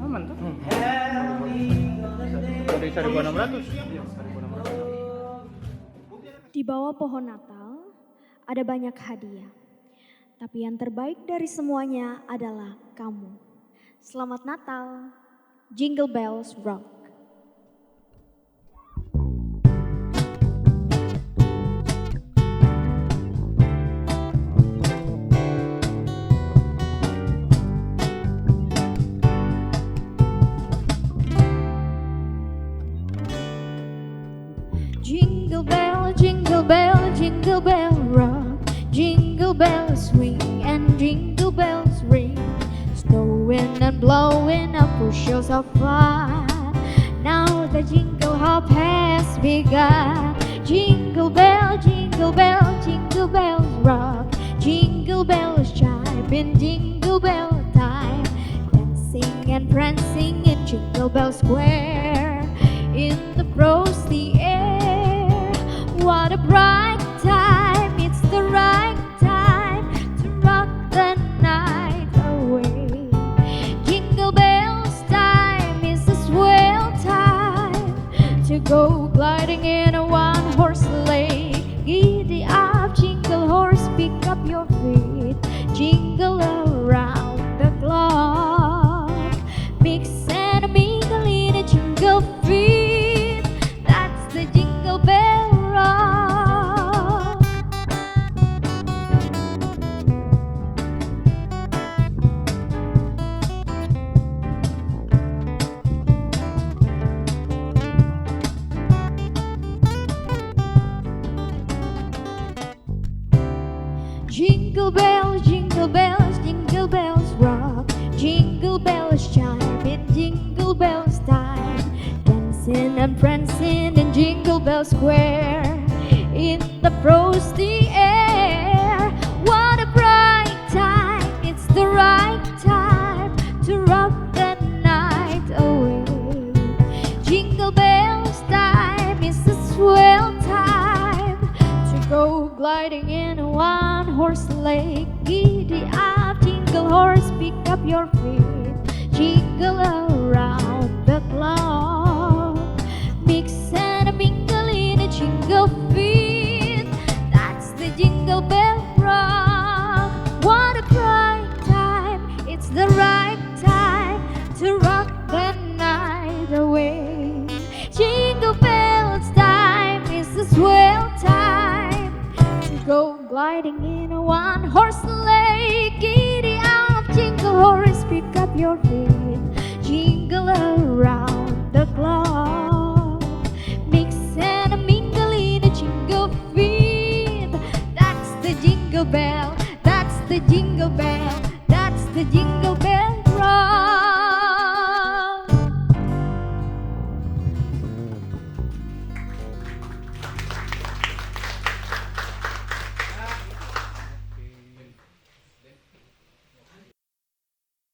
Aman tuh. Dari 1600. Di bawah pohon Natal ada banyak hadiah. Tapi yang terbaik dari semuanya adalah kamu. Selamat Natal, Jingle Bells Rock. Jingle bell, jingle bell, jingle bell rock. Jingle bells swing and jingle bells ring. Snowing and blowing up bushels of fun. Now the jingle hop has begun. Jingle bell, jingle bell, jingle bells rock. Jingle bells chime in jingle bell time. Dancing and prancing in Jingle Bell Square. In the frosty air, what a bright time. It's the right time to rock the night away. Jingle bells time is a swell time to go gliding in a one-horse sleigh. Giddy up, jingle horse, pick up your feet. Jingle around the clock. Mix and mingle in a jingle feet. That's the Jingle Bell Rock. Jingle bells, jingle bells, jingle bells rock. Jingle bells chime in Jingle Bells time. Dancing and prancing in Jingle Bell Square. In the frosty air, what a bright time. It's the right time to rock the night away. Jingle bells time is a swell time to go gliding in a one-horse sleigh. Giddy up, jingle horse, pick up your feet. Jingle around the clock. Mix and mingle in a jingle feet. That's the Jingle Bell Rock. What a bright time. It's the right time to rock the night away. Jingle bells time is a swell time to go gliding in a one-horse sleigh. Giddy up, jingle horse, pick up your feet. Jingle around the clock. Mix and mingle in a jingle feet. That's the Jingle Bell. That's the Jingle Bell. That's the Jingle Bell.